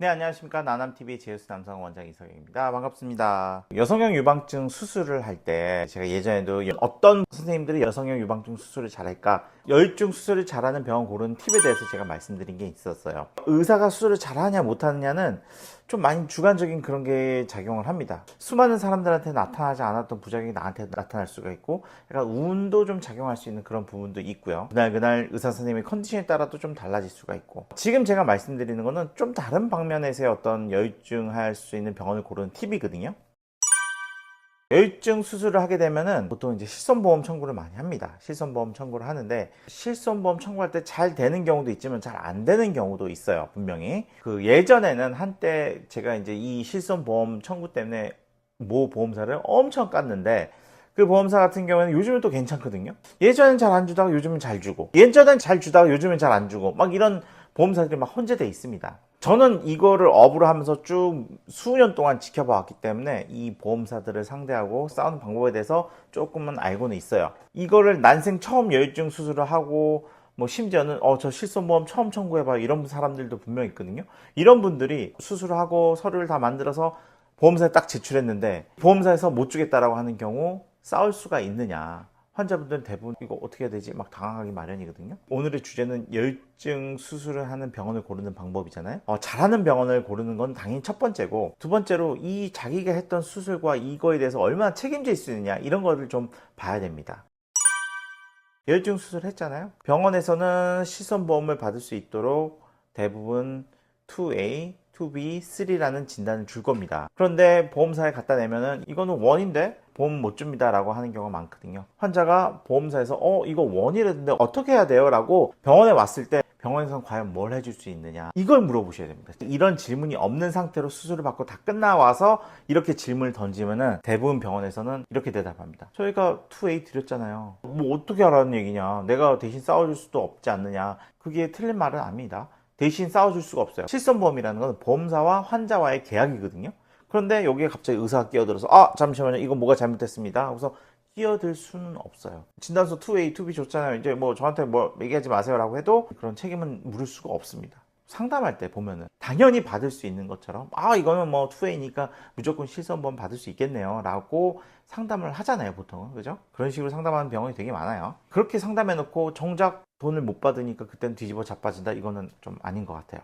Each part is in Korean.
네, 안녕하십니까. 나남TV 제우스 남성 원장 이석영입니다. 반갑습니다. 여성형 유방증 수술을 할 때 제가 예전에도 어떤 선생님들이 여성형 유방증 수술을 잘할까, 여유증 수술을 잘하는 병원 고르는 팁에 대해서 제가 말씀드린 게 있었어요. 의사가 수술을 잘하냐 못하느냐는 좀 많이 주관적인 그런 게 작용을 합니다. 수많은 사람들한테 나타나지 않았던 부작용이 나한테 나타날 수가 있고, 약간 운도 좀 작용할 수 있는 그런 부분도 있고요. 그날 의사 선생님의 컨디션에 따라도 좀 달라질 수가 있고, 지금 제가 말씀드리는 거는 좀 다른 방면에서의 어떤 여유증 할 수 있는 병원을 고르는 팁이거든요. 여유증 수술을 하게 되면은 보통 이제 실손보험 청구를 많이 합니다. 실손보험 청구를 하는데, 실손보험 청구할 때 잘 되는 경우도 있지만 잘 안 되는 경우도 있어요. 분명히 예전에는 한때 제가 이제 이 실손보험 청구 때문에 모 보험사를 엄청 깠는데, 그 보험사 같은 경우에는 요즘은 또 괜찮거든요. 예전엔 잘 안 주다가 요즘은 잘 주고, 예전엔 잘 주다가 요즘은 잘 안 주고, 막 이런 보험사들이 막 혼재돼 있습니다. 저는 이거를 업으로 하면서 쭉 수년 동안 지켜봐왔기 때문에 이 보험사들을 상대하고 싸우는 방법에 대해서 조금은 알고는 있어요. 이거를 난생 처음 여유증 수술을 하고, 뭐 심지어는 저 실손보험 처음 청구해봐요, 이런 사람들도 분명 있거든요. 이런 분들이 수술을 하고 서류를 다 만들어서 보험사에 딱 제출했는데 보험사에서 못 주겠다라고 하는 경우 싸울 수가 있느냐. 환자분들은 대부분 이거 어떻게 해야 되지? 막 당황하기 마련이거든요. 오늘의 주제는 여유증 수술을 하는 병원을 고르는 방법이잖아요. 잘하는 병원을 고르는 건 당연히 첫 번째고, 두 번째로 이 자기가 했던 수술과 이거에 대해서 얼마나 책임질 수 있느냐, 이런 거를 좀 봐야 됩니다. 여유증 수술을 했잖아요. 병원에서는 실손보험을 받을 수 있도록 대부분 2A, 2B, 3라는 진단을 줄 겁니다. 그런데 보험사에 갖다 내면은 이거는 원인데 보험 못 줍니다 라고 하는 경우가 많거든요. 환자가 보험사에서 이거 원이라던데 어떻게 해야 돼요? 라고 병원에 왔을 때 병원에서는 과연 뭘 해줄 수 있느냐, 이걸 물어보셔야 됩니다. 이런 질문이 없는 상태로 수술을 받고 다 끝나와서 이렇게 질문을 던지면은 대부분 병원에서는 이렇게 대답합니다. 저희가 2A 드렸잖아요. 뭐 어떻게 하라는 얘기냐, 내가 대신 싸워줄 수도 없지 않느냐. 그게 틀린 말은 아닙니다. 대신 싸워줄 수가 없어요. 실손보험이라는 건 보험사와 환자와의 계약이거든요. 그런데 여기에 갑자기 의사가 끼어들어서 잠시만요, 이거 뭐가 잘못됐습니다 하고서 끼어들 수는 없어요. 진단서 2A, 2B 줬잖아요. 이제 뭐 저한테 뭐 얘기하지 마세요 라고 해도 그런 책임은 물을 수가 없습니다. 상담할 때 보면은 당연히 받을 수 있는 것처럼 이거는 뭐 2A니까 무조건 실손보험 받을 수 있겠네요 라고 상담을 하잖아요, 보통은. 그죠? 그런 식으로 상담하는 병원이 되게 많아요. 그렇게 상담해 놓고 정작 돈을 못 받으니까 그때는 뒤집어 자빠진다, 이거는 좀 아닌 것 같아요.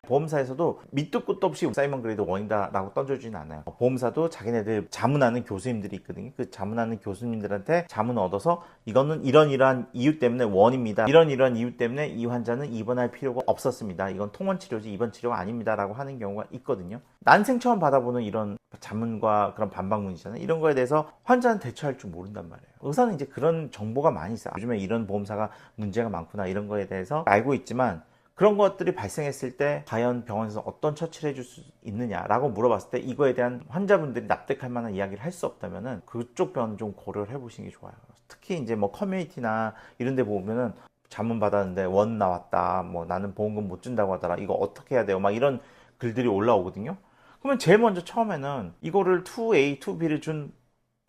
보험사에서도 밑도 끝도 없이 사이먼 그레이드 원이다 라고 던져주진 않아요. 보험사도 자기네들 자문하는 교수님들이 있거든요. 그 자문하는 교수님들한테 자문을 얻어서 이거는 이러한 이유 때문에 원입니다, 이러한 이유 때문에 이 환자는 입원할 필요가 없었습니다, 이건 통원 치료지 입원 치료가 아닙니다 라고 하는 경우가 있거든요. 난생 처음 받아보는 이런 자문과 그런 반박문이잖아요. 이런 거에 대해서 환자는 대처할 줄 모른단 말이에요. 의사는 이제 그런 정보가 많이 있어요. 요즘에 이런 보험사가 문제가 많구나, 이런 거에 대해서 알고 있지만, 그런 것들이 발생했을 때 과연 병원에서 어떤 처치를 해줄 수 있느냐라고 물어봤을 때 이거에 대한 환자분들이 납득할 만한 이야기를 할 수 없다면은 그쪽 병원 좀 고려를 해보시는 게 좋아요. 특히 이제 뭐 커뮤니티나 이런 데 보면은 자문 받았는데 원 나왔다, 뭐 나는 보험금 못 준다고 하더라, 이거 어떻게 해야 돼요, 막 이런 글들이 올라오거든요. 그러면 제일 먼저 처음에는 이거를 2A, 2B를 준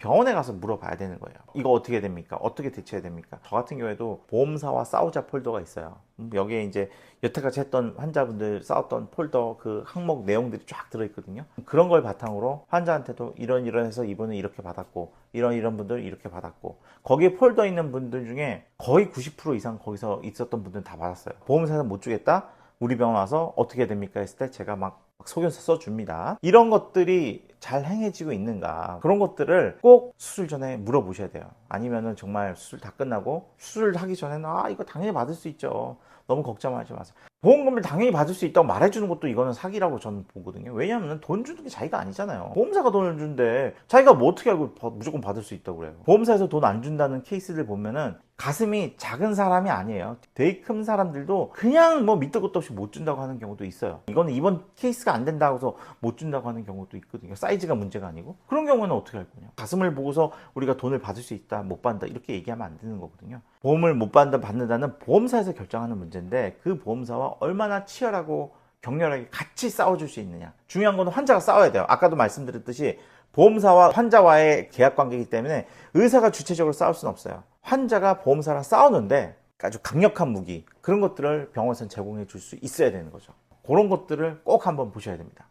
병원에 가서 물어봐야 되는 거예요. 이거 어떻게 됩니까? 어떻게 대처해야 됩니까? 저 같은 경우에도 보험사와 싸우자 폴더가 있어요. 여기에 이제 여태까지 했던 환자분들 싸웠던 폴더 그 항목 내용들이 쫙 들어있거든요. 그런 걸 바탕으로 환자한테도 이런 해서 이분은 이렇게 받았고, 이런 분들 이렇게 받았고, 거기에 폴더 있는 분들 중에 거의 90% 이상 거기서 있었던 분들은 다 받았어요. 보험사에서 못 주겠다, 우리 병원 와서 어떻게 됩니까 했을 때 제가 막 소견서 써줍니다. 이런 것들이 잘 행해지고 있는가, 그런 것들을 꼭 수술 전에 물어보셔야 돼요. 아니면은 정말 수술 다 끝나고 수술을 하기 전에는 이거 당연히 받을 수 있죠, 너무 걱정하지 마세요. 보험금을 당연히 받을 수 있다고 말해주는 것도 이거는 사기라고 저는 보거든요. 왜냐하면 돈 주는 게 자기가 아니잖아요. 보험사가 돈을 주는데 자기가 뭐 어떻게 알고 무조건 받을 수 있다고 그래요. 보험사에서 돈 안 준다는 케이스를 보면은 가슴이 작은 사람이 아니에요. 되게 큰 사람들도 그냥 뭐 밑도 끝도 없이 못 준다고 하는 경우도 있어요. 이거는 이번 케이스가 안 된다고 해서 못 준다고 하는 경우도 있거든요. 사이즈가 문제가 아니고. 그런 경우는 어떻게 할 거냐. 가슴을 보고서 우리가 돈을 받을 수 있다, 못 받는다, 이렇게 얘기하면 안 되는 거거든요. 보험을 못 받는다, 받는다는 보험사에서 결정하는 문제인데, 그 보험사와 얼마나 치열하고 격렬하게 같이 싸워줄 수 있느냐. 중요한 건 환자가 싸워야 돼요. 아까도 말씀드렸듯이 보험사와 환자와의 계약 관계이기 때문에 의사가 주체적으로 싸울 수는 없어요. 환자가 보험사랑 싸우는데 아주 강력한 무기, 그런 것들을 병원에서는 제공해 줄 수 있어야 되는 거죠. 그런 것들을 꼭 한번 보셔야 됩니다.